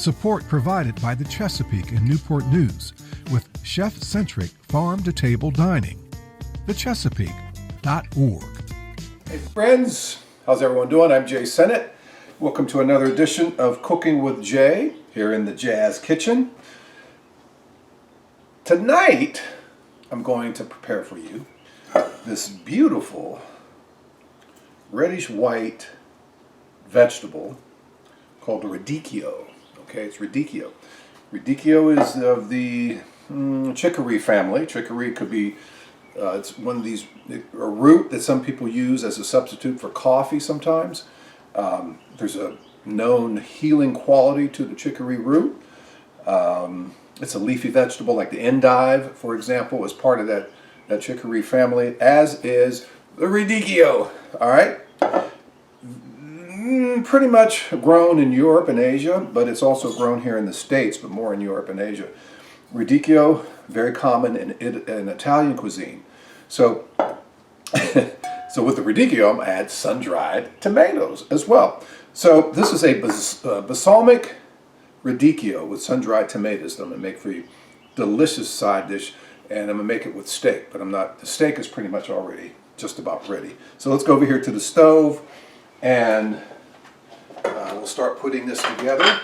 Support provided by the Chesapeake and Newport News with chef-centric farm-to-table dining. thechesapeake.org. Hey friends, how's everyone doing? I'm Jay Sennett. Welcome to another edition of Cooking with Jay here in the Jazz Kitchen. Tonight, I'm going to prepare for you this beautiful reddish white vegetable called radicchio. Okay, it's radicchio. Radicchio is of the chicory family. Chicory could be, it's one of these, a root that some people use as a substitute for coffee sometimes. There's a known healing quality to the chicory root. It's a leafy vegetable like the endive, for example, is part of that chicory family, as is the radicchio. All right? Pretty much grown in Europe and Asia, but it's also grown here in the States, but more in Europe and Asia. Radicchio, very common in Italian cuisine. So, so with the radicchio, I'm going to add sun-dried tomatoes as well. So this is a balsamic radicchio with sun-dried tomatoes that I'm going to make for you. Delicious side dish, and I'm going to make it with steak, but the steak is pretty much already just about ready. So let's go over here to the stove, and we'll start putting this together.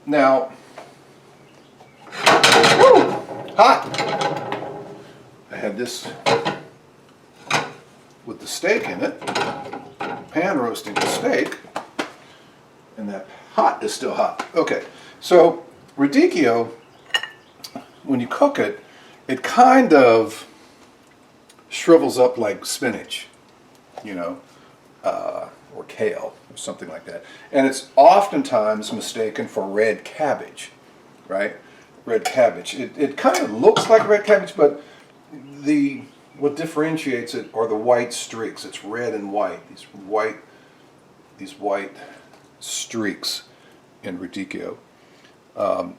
Now, woo, hot! I had this with the steak in it, pan roasting the steak, and that hot is still hot. Okay, so radicchio, when you cook it, it kind of shrivels up like spinach, you know, or kale, or something like that. And it's oftentimes mistaken for red cabbage, right? Red cabbage. It kind of looks like red cabbage, but what differentiates it are the white streaks. It's red and white. These white streaks in radicchio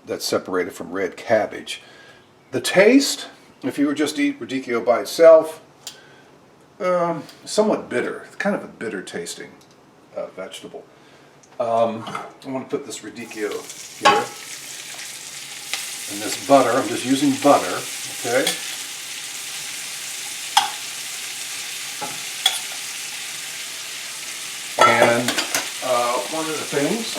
that's separated from red cabbage. The taste, if you were just to eat radicchio by itself, somewhat bitter. It's kind of a bitter tasting vegetable. I want to put this radicchio here. And this butter, I'm just using butter, okay? And one of the things,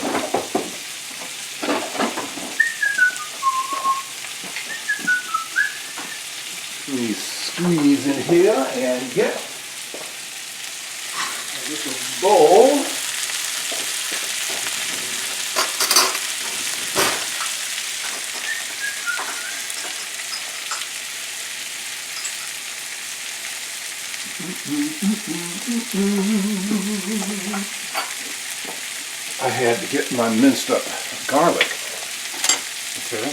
let me squeeze in here and get just a bowl. I had to get my minced up garlic. Okay.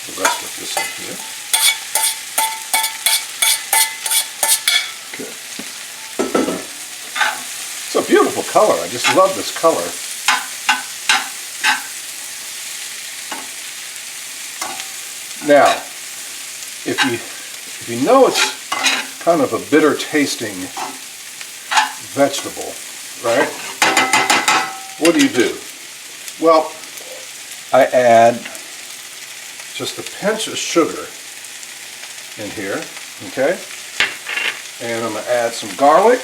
The rest of this in here. Okay. It's a beautiful color. I just love this color. Now, if you know it's kind of a bitter tasting vegetable, right? What do? Well, I add just a pinch of sugar in here, okay? And I'm going to add some garlic,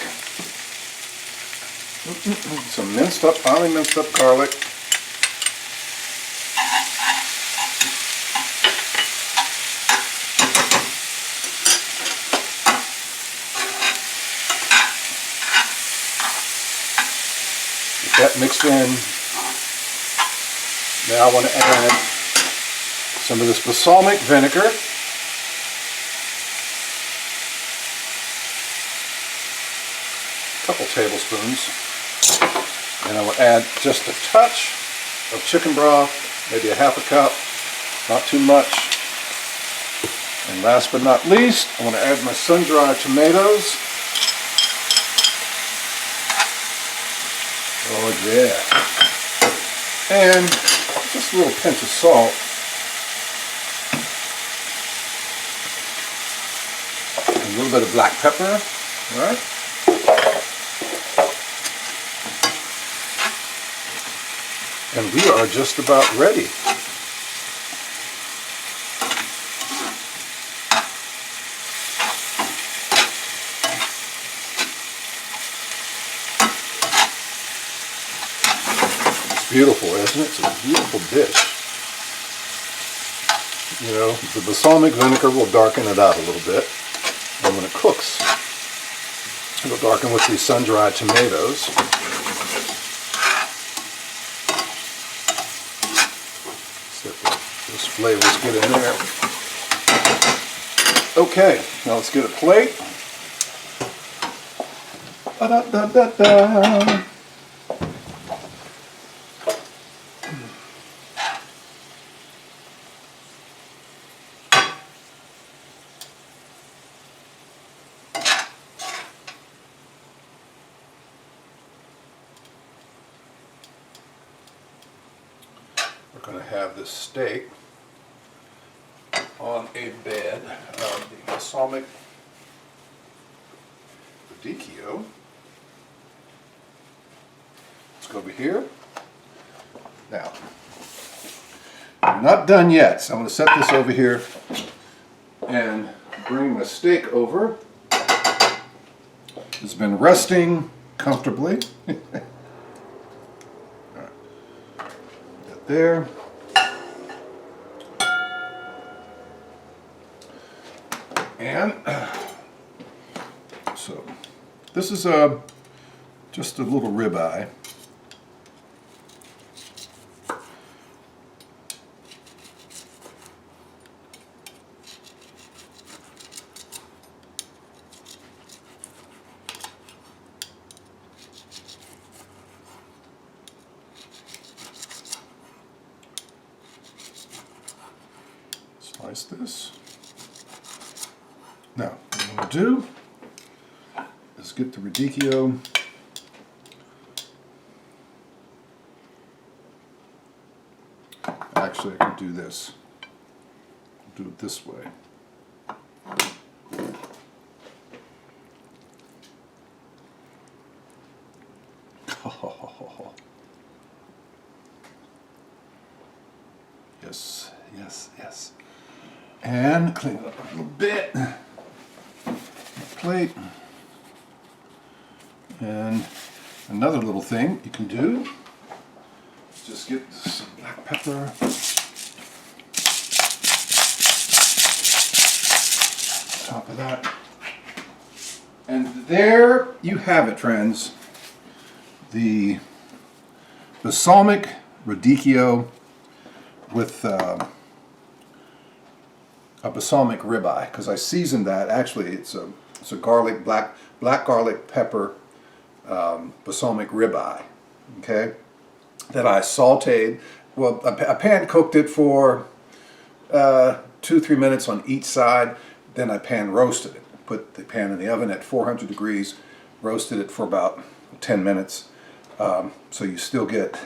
some finely minced up garlic. That mixed in. Now I want to add some of this balsamic vinegar. A couple tablespoons. And I will add just a touch of chicken broth, maybe a half a cup, not too much. And last but not least, I want to add my sun-dried tomatoes. Oh yeah. And just a little pinch of salt. A little bit of black pepper, all right? And we are just about ready. It's beautiful, isn't it? It's a beautiful dish. You know, the balsamic vinegar will darken it out a little bit. And when it cooks, it'll darken with these sun-dried tomatoes. Those flavors get in there. Okay, now let's get a plate. Ba-da-da-da-da. We're going to have this steak on a bed of the Balsamic Radicchio. Let's go over here. Now, I'm not done yet, so I'm going to set this over here and bring the steak over. It's been resting comfortably. There. And so this is just a little ribeye. Slice this. Now, what I'm going to do is get the radicchio. Actually, I can do this. Do it this way. Yes, yes, yes. And clean it up a little bit. Plate. And another little thing you can do is just get some black pepper. Top of that. And there you have it, friends. The Balsamic Radicchio with a balsamic ribeye, because I seasoned that. Actually, it's a garlic black garlic pepper balsamic ribeye. Okay, that I sautéed. Well, I pan cooked it for 2-3 minutes on each side. Then I pan roasted it. Put the pan in the oven at 400 degrees. Roasted it for about 10 minutes. So you still get.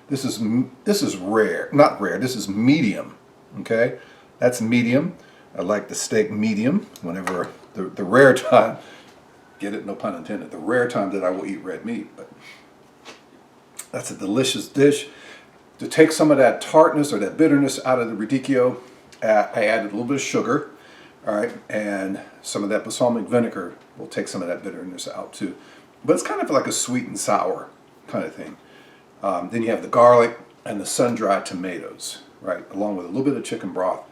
This is rare, not rare. This is medium. Okay. That's medium. I like the steak medium. Whenever the rare time, get it, no pun intended, the rare time that I will eat red meat. But that's a delicious dish. To take some of that tartness or that bitterness out of the radicchio, I added a little bit of sugar, all right, and some of that balsamic vinegar will take some of that bitterness out too. But it's kind of like a sweet and sour kind of thing. Then you have the garlic and the sun-dried tomatoes, right, along with a little bit of chicken broth.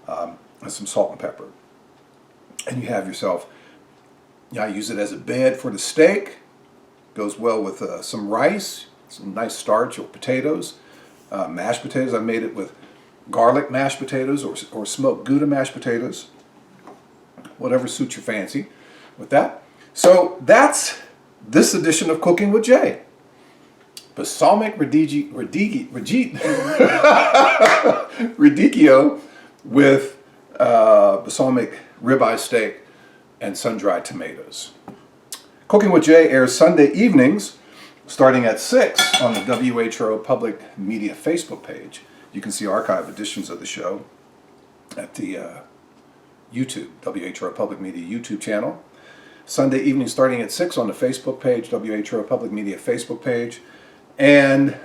And some salt and pepper. And you have yourself, I use it as a bed for the steak. Goes well with some rice, some nice starch or potatoes. Mashed potatoes, I made it with garlic mashed potatoes or smoked Gouda mashed potatoes. Whatever suits your fancy with that. So that's this edition of Cooking with Jay. Balsamic Radicchio with balsamic ribeye steak and sun-dried tomatoes. Cooking with Jay airs Sunday evenings starting at 6 on the WHO Public Media Facebook page. You can see archive editions of the show at the YouTube, WHO Public Media YouTube channel. Sunday evening starting at 6 on the Facebook page, WHO Public Media Facebook page. And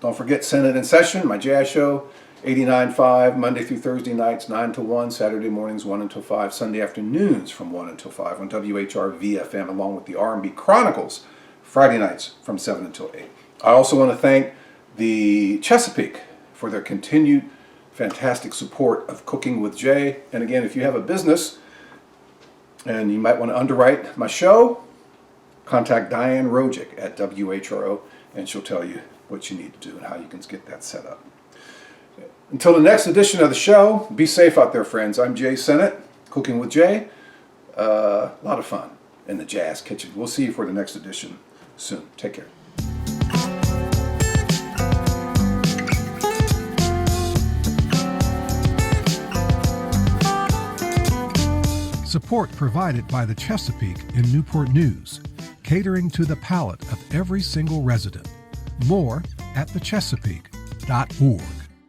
Don't forget Senate in Session, my jazz show, 89.5, Monday through Thursday nights, 9 to 1, Saturday mornings, 1 until 5, Sunday afternoons from 1 until 5 on WHRV-FM, along with the R&B Chronicles, Friday nights from 7 until 8. I also want to thank the Chesapeake for their continued fantastic support of Cooking with Jay. And again, if you have a business and you might want to underwrite my show, contact Diane Rojic at WHRO, and she'll tell you what you need to do and how you can get that set up. Until the next edition of the show, be safe out there, friends. I'm Jay Sennett, Cooking with Jay. A lot of fun in the Jazz Kitchen. We'll see you for the next edition soon. Take care. Support provided by the Chesapeake in Newport News, catering to the palate of every single resident. More at thechesapeake.org.